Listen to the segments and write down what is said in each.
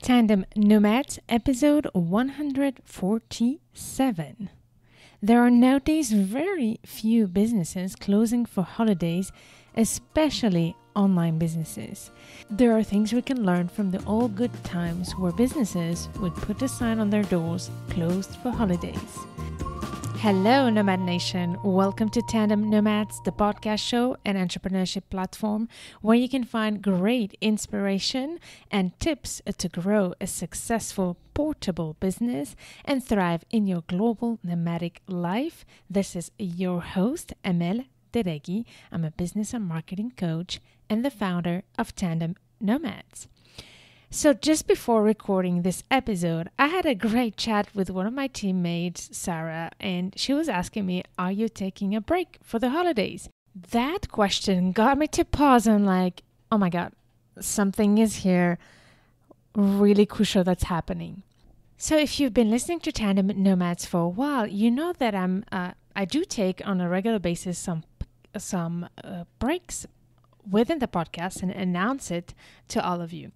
Tandem Nomads, episode 147. There are nowadays very few businesses closing for holidays, especially online businesses. There are things we can learn from the old good times where businesses would put a sign on their doors, closed for holidays. Hello, Nomad Nation. Welcome to Tandem Nomads, the podcast show and entrepreneurship platform where you can find great inspiration and tips to grow a successful portable business and thrive in your global nomadic life. This is your host, Amel Deregi. I'm a business and marketing coach and the founder of Tandem Nomads. So just before recording this episode, I had a great chat with one of my teammates, Sarah, and she was asking me, are you taking a break for the holidays? That question got me to pause and like, oh my God, something is here really crucial that's happening. So if you've been listening to Tandem Nomads for a while, you know that I do take on a regular basis some breaks within the podcast and announce it to all of you.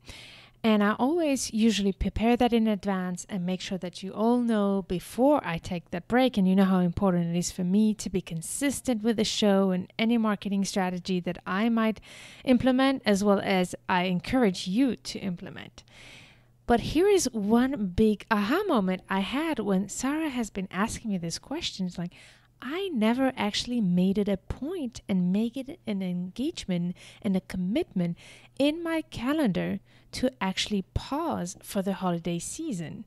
And I always usually prepare that in advance and make sure that you all know before I take that break. And you know how important it is for me to be consistent with the show and any marketing strategy that I might implement, as well as I encourage you to implement. But here is one big aha moment I had when Sarah has been asking me this question. It's like, I never actually made it a point and make it an engagement and a commitment in my calendar to actually pause for the holiday season.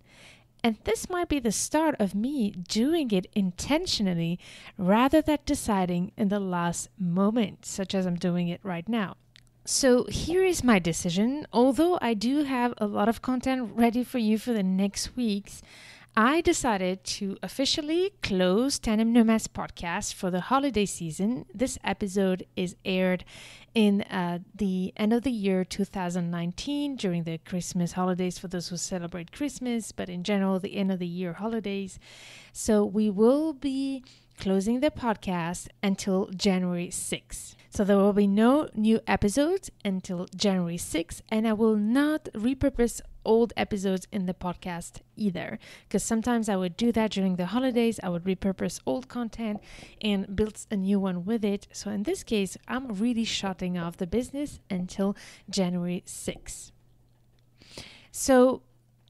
And this might be the start of me doing it intentionally rather than deciding in the last moment, such as I'm doing it right now. So here is my decision. Although I do have a lot of content ready for you for the next weeks, I decided to officially close Tandem Nomads podcast for the holiday season. This episode is aired in the end of the year 2019 during the Christmas holidays for those who celebrate Christmas, but in general, the end of the year holidays. So we will be closing the podcast until January 6th. So there will be no new episodes until January 6th, and I will not repurpose old episodes in the podcast either, because sometimes I would do that during the holidays. I would repurpose old content and build a new one with it. So in this case, I'm really shutting off the business until January 6th. So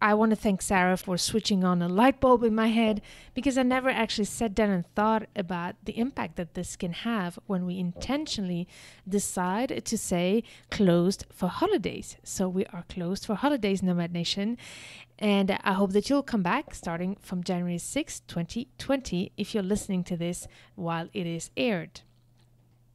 I want to thank Sarah for switching on a light bulb in my head, because I never actually sat down and thought about the impact that this can have when we intentionally decide to say closed for holidays. So we are closed for holidays, Nomad Nation. And I hope that you'll come back starting from January 6, 2020, if you're listening to this while it is aired.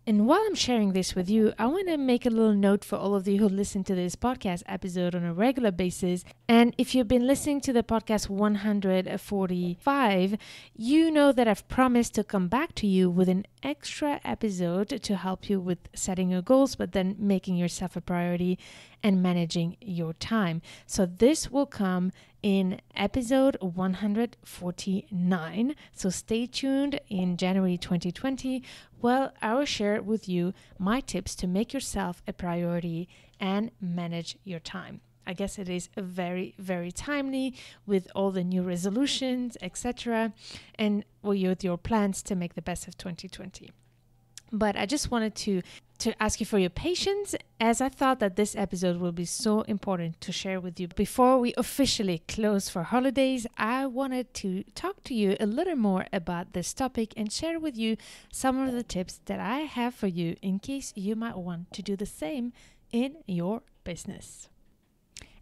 And while I'm sharing this with you, I want to make a little note for all of you who listen to this podcast episode on a regular basis. And if you've been listening to the podcast 145, you know that I've promised to come back to you with an extra episode to help you with setting your goals, but then making yourself a priority and managing your time. So this will come in episode 149. So stay tuned in January 2020. Well, I will share with you my tips to make yourself a priority and manage your time. I guess it is very, very timely with all the new resolutions, etc. and with your plans to make the best of 2020. But I just wanted to ask you for your patience, as I thought that this episode will be so important to share with you. Before we officially close for holidays, I wanted to talk to you a little more about this topic and share with you some of the tips that I have for you in case you might want to do the same in your business.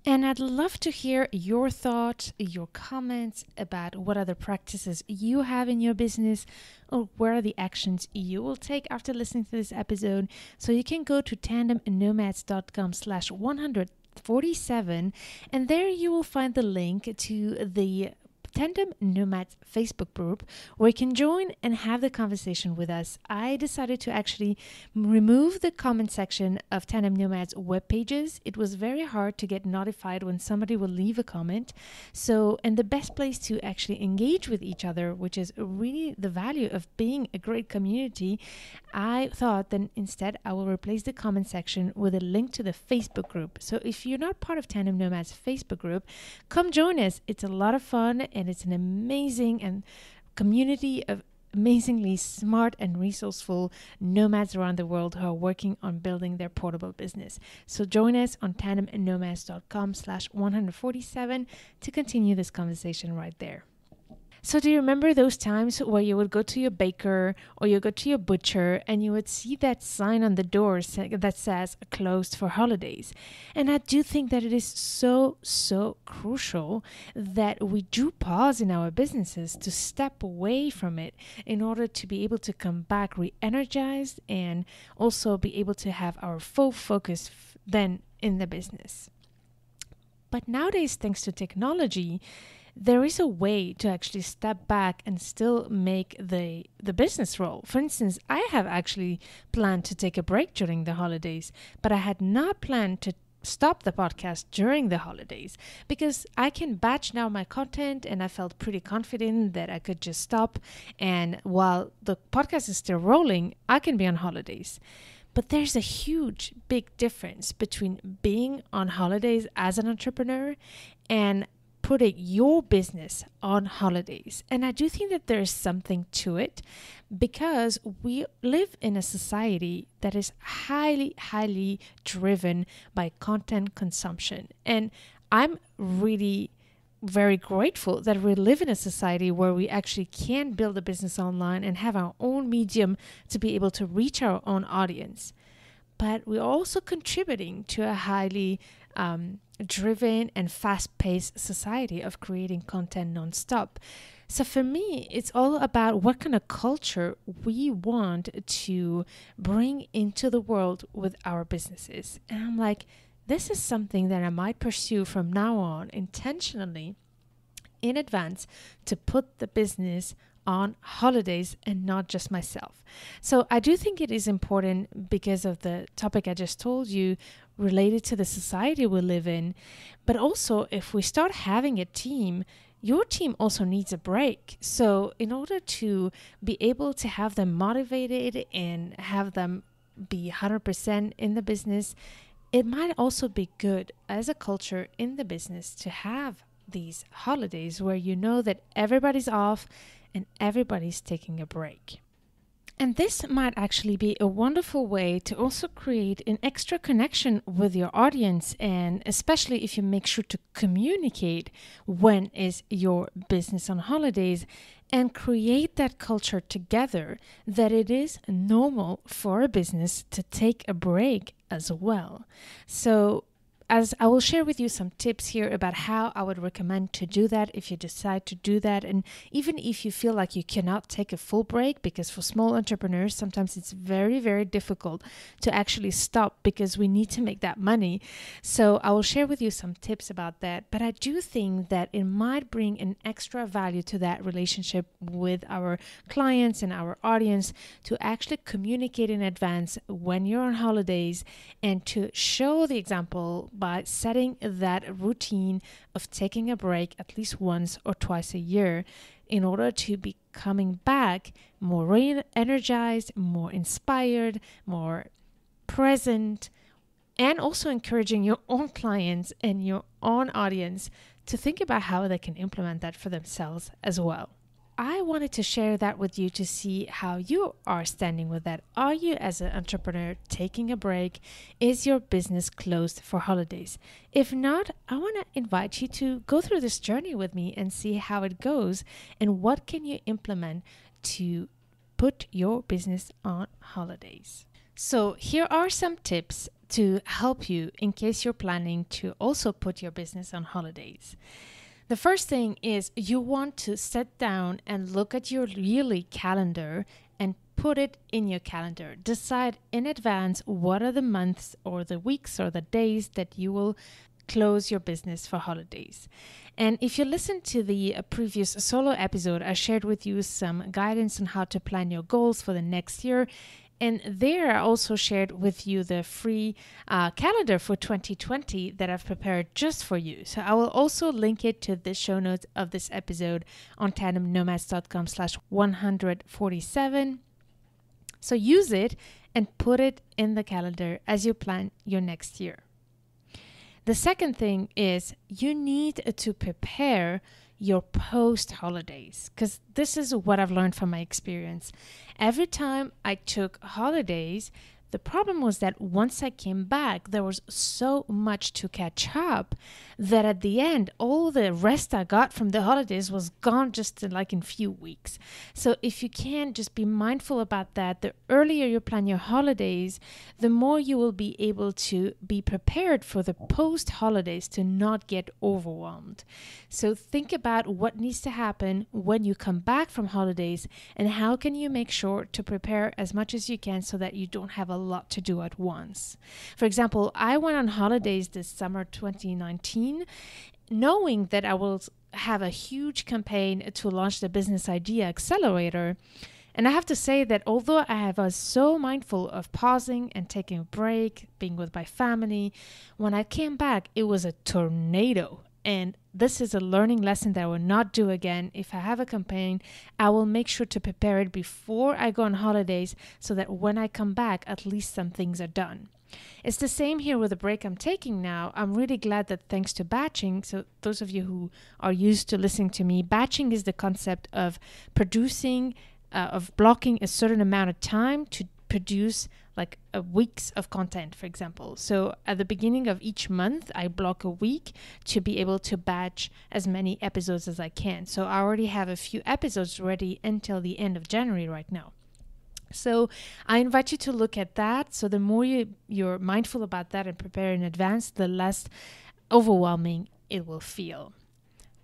And I'd love to hear your thoughts, your comments about what other practices you have in your business, or where are the actions you will take after listening to this episode. So you can go to tandemnomads.com/147, and there you will find the link to the Tandem Nomads Facebook group where you can join and have the conversation with us. I decided to actually remove the comment section of Tandem Nomads web pages. It was very hard to get notified when somebody will leave a comment. So, and the best place to actually engage with each other, which is really the value of being a great community, I thought that instead I will replace the comment section with a link to the Facebook group. So if you're not part of Tandem Nomads Facebook group, come join us. It's a lot of fun and it's an amazing and community of amazingly smart and resourceful nomads around the world who are working on building their portable business. So join us on tandemnomads.com/147 to continue this conversation right there. So do you remember those times where you would go to your baker or you go to your butcher and you would see that sign on the door that says closed for holidays? And I do think that it is so crucial that we do pause in our businesses to step away from it in order to be able to come back re-energized and also be able to have our full focus then in the business. But nowadays, thanks to technology, there is a way to actually step back and still make the business roll. For instance, I have actually planned to take a break during the holidays, but I had not planned to stop the podcast during the holidays because I can batch now my content and I felt pretty confident that I could just stop. And while the podcast is still rolling, I can be on holidays. But there's a huge, big difference between being on holidays as an entrepreneur and putting your business on holidays. And I do think that there is something to it because we live in a society that is highly driven by content consumption. And I'm really very grateful that we live in a society where we actually can build a business online and have our own medium to be able to reach our own audience. But we're also contributing to a highly driven and fast-paced society of creating content nonstop. So for me, it's all about what kind of culture we want to bring into the world with our businesses. And I'm like, this is something that I might pursue from now on intentionally in advance to put the business on holidays and not just myself. So I do think it is important because of the topic I just told you related to the society we live in. But also if we start having a team, your team also needs a break. So in order to be able to have them motivated and have them be 100% in the business, it might also be good as a culture in the business to have these holidays where you know that everybody's off and everybody's taking a break. And this might actually be a wonderful way to also create an extra connection with your audience, and especially if you make sure to communicate when is your business on holidays and create that culture together that it is normal for a business to take a break as well. So as I will share with you some tips here about how I would recommend to do that if you decide to do that. And even if you feel like you cannot take a full break, because for small entrepreneurs, sometimes it's very difficult to actually stop because we need to make that money. So I will share with you some tips about that. But I do think that it might bring an extra value to that relationship with our clients and our audience to actually communicate in advance when you're on holidays and to show the example by setting that routine of taking a break at least once or twice a year in order to be coming back more energized, more inspired, more present, and also encouraging your own clients and your own audience to think about how they can implement that for themselves as well. I wanted to share that with you to see how you are standing with that. Are you, as an entrepreneur, taking a break? Is your business closed for holidays? If not, I want to invite you to go through this journey with me and see how it goes and what can you implement to put your business on holidays. So here are some tips to help you in case you're planning to also put your business on holidays. The first thing is you want to sit down and look at your yearly calendar and put it in your calendar. Decide in advance what are the months or the weeks or the days that you will close your business for holidays. And if you listen to the previous solo episode, I shared with you some guidance on how to plan your goals for the next year. And there I also shared with you the free calendar for 2020 that I've prepared just for you. So I will also link it to the show notes of this episode on tandemnomads.com/147. So use it and put it in the calendar as you plan your next year. The second thing is you need to prepare your post holidays, because this is what I've learned from my experience. Every time I took holidays, the problem was that once I came back, there was so much to catch up that at the end, all the rest I got from the holidays was gone just in few weeks. So if you can just be mindful about that, the earlier you plan your holidays, the more you will be able to be prepared for the post holidays to not get overwhelmed. So think about what needs to happen when you come back from holidays and how can you make sure to prepare as much as you can so that you don't have a lot to do at once. For example, I went on holidays this summer 2019, knowing that I will have a huge campaign to launch the Business Idea Accelerator. And I have to say that although I was so mindful of pausing and taking a break, being with my family, when I came back, it was a tornado. And this is a learning lesson that I will not do again. If I have a campaign, I will make sure to prepare it before I go on holidays so that when I come back, at least some things are done. It's the same here with the break I'm taking now. I'm really glad that thanks to batching, so those of you who are used to listening to me, batching is the concept of blocking a certain amount of time to produce weeks of content, for example. So at the beginning of each month, I block a week to be able to batch as many episodes as I can. So I already have a few episodes ready until the end of January right now. So I invite you to look at that. So the more you're mindful about that and prepare in advance, the less overwhelming it will feel.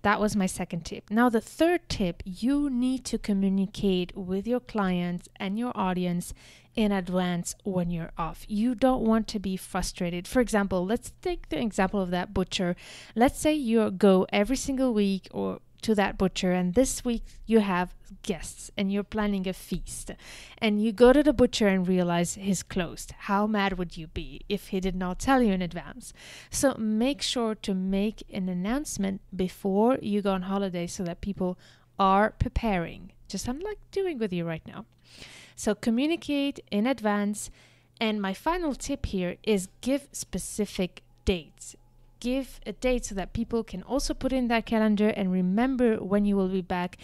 That was my second tip. Now, the third tip, you need to communicate with your clients and your audience in advance when you're off. You don't want to be frustrated. For example, let's take the example of that butcher. Let's say you go every single week or to that butcher, and this week you have guests and you're planning a feast, and you go to the butcher and realize he's closed. How mad would you be if he did not tell you in advance? So make sure to make an announcement before you go on holiday so that people are preparing, just I'm doing with you right now. So communicate in advance. And my final tip here is give specific dates. Give a date so that people can also put in their calendar and remember when you will be back,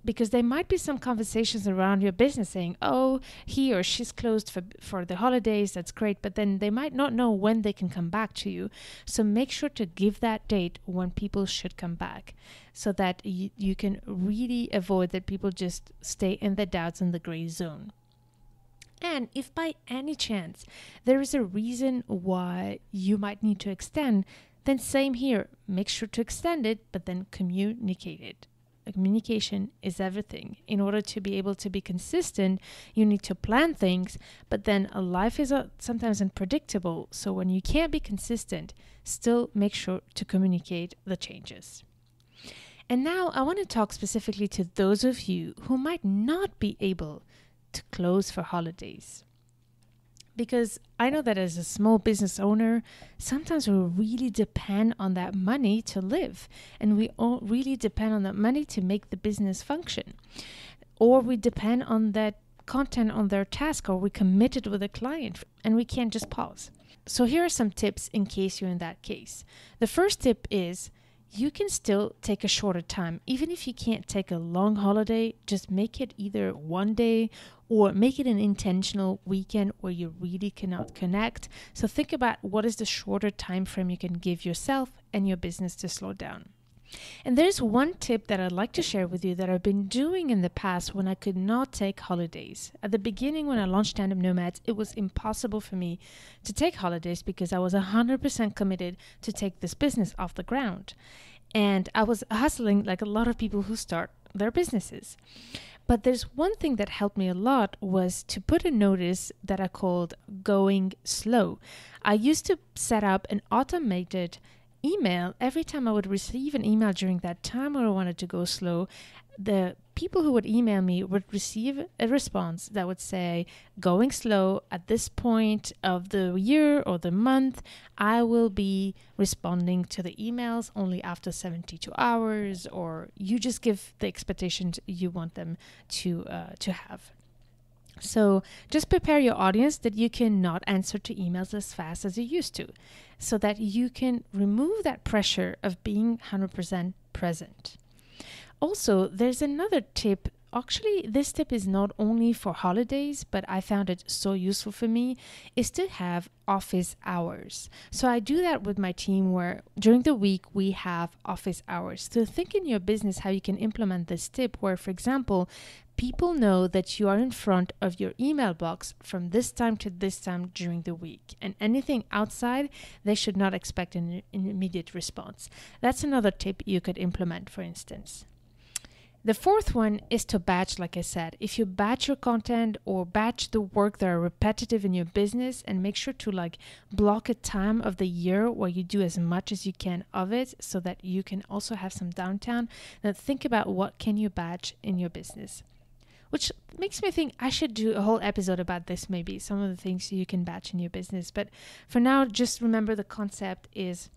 because there might be some conversations around your business saying, oh, he or she's closed for the holidays. That's great. But then they might not know when they can come back to you. So make sure to give that date when people should come back so that you can really avoid that people just stay in the doubts and the gray zone. And if by any chance there is a reason why you might need to extend, then same here, make sure to extend it, but then communicate it. Communication is everything. In order to be able to be consistent, you need to plan things, but then life is sometimes unpredictable. So when you can't be consistent, still make sure to communicate the changes. And now I want to talk specifically to those of you who might not be able to close for holidays. Because I know that as a small business owner, sometimes we really depend on that money to live. And we all really depend on that money to make the business function. Or we depend on that content on their task, or we committed with a client and we can't just pause. So here are some tips in case you're in that case. The first tip is you can still take a shorter time. Even if you can't take a long holiday, just make it either one day or make it an intentional weekend where you really cannot connect. So think about what is the shorter time frame you can give yourself and your business to slow down. And there's one tip that I'd like to share with you that I've been doing in the past when I could not take holidays. At the beginning, when I launched Tandem Nomads, it was impossible for me to take holidays because I was 100% committed to take this business off the ground. And I was hustling like a lot of people who start their businesses. But there's one thing that helped me a lot was to put a notice that I called going slow. I used to set up an automated email every time I would receive an email during that time where I wanted to go slow. The people who would email me would receive a response that would say, going slow at this point of the year or the month, I will be responding to the emails only after 72 hours, or you just give the expectations you want them to have. So just prepare your audience that you cannot answer to emails as fast as you used to, so that you can remove that pressure of being 100% present. Also, there's another tip. Actually, this tip is not only for holidays, but I found it so useful for me, is to have office hours. So I do that with my team where during the week we have office hours. So think in your business how you can implement this tip where, for example, people know that you are in front of your email box from this time to this time during the week. And anything outside, they should not expect an immediate response. That's another tip you could implement, for instance. The fourth one is to batch, like I said. If you batch your content or batch the work that are repetitive in your business, and make sure to block a time of the year where you do as much as you can of it so that you can also have some downtime. Now think about what can you batch in your business. Which makes me think I should do a whole episode about this maybe, some of the things you can batch in your business. But for now, just remember the concept is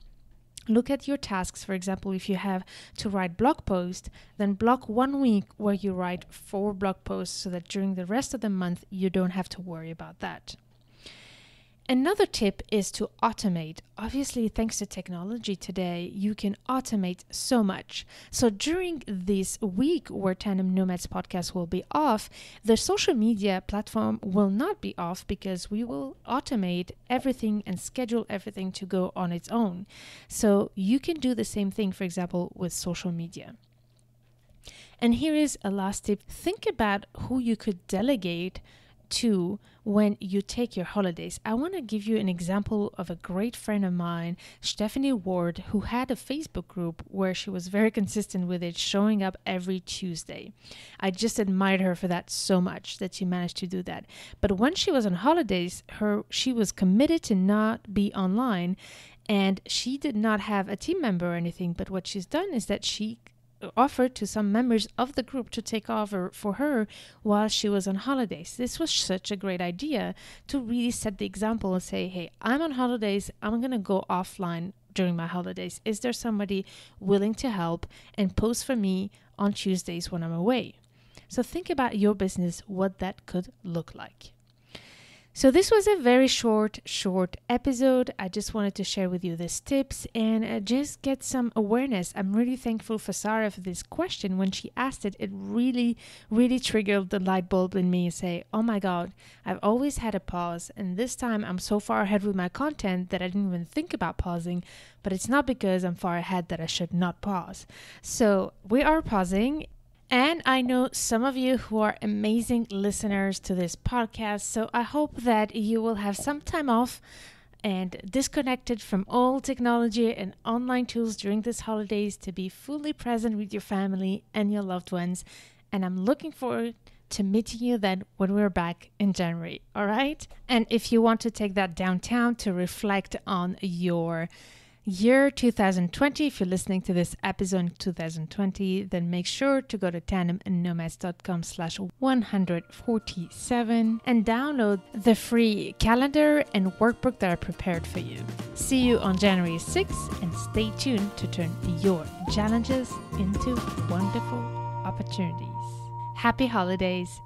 look at your tasks. For example, if you have to write blog posts, then block 1 week where you write 4 blog posts so that during the rest of the month, you don't have to worry about that. Another tip is to automate. Obviously, thanks to technology today, you can automate so much. So during this week where Tandem Nomads podcast will be off, the social media platform will not be off because we will automate everything and schedule everything to go on its own. So you can do the same thing, for example, with social media. And here is a last tip. Think about who you could delegate to when you take your holidays. I want to give you an example of a great friend of mine, Stephanie Ward, who had a Facebook group where she was very consistent with it, showing up every Tuesday. I just admired her for that so much that she managed to do that. But when she was on holidays, she was committed to not be online, and she did not have a team member or anything. But what she's done is that she offered to some members of the group to take over for her while she was on holidays. This was such a great idea to really set the example and say, hey, I'm on holidays. I'm going to go offline during my holidays. Is there somebody willing to help and post for me on Tuesdays when I'm away? So think about your business, what that could look like. So this was a very short episode. I just wanted to share with you these tips and just get some awareness. I'm really thankful for Sarah for this question. When she asked it, it really, really triggered the light bulb in me and say, oh my God, I've always had a pause. And this time I'm so far ahead with my content that I didn't even think about pausing. But it's not because I'm far ahead that I should not pause. So we are pausing. And I know some of you who are amazing listeners to this podcast, so I hope that you will have some time off and disconnected from all technology and online tools during these holidays to be fully present with your family and your loved ones. And I'm looking forward to meeting you then when we're back in January, all right? And if you want to take that downtown to reflect on your year 2020, if you're listening to this episode in 2020, then make sure to go to tandemnomads.com/147 and download the free calendar and workbook that are prepared for you. See you on January 6th and stay tuned to turn your challenges into wonderful opportunities. Happy holidays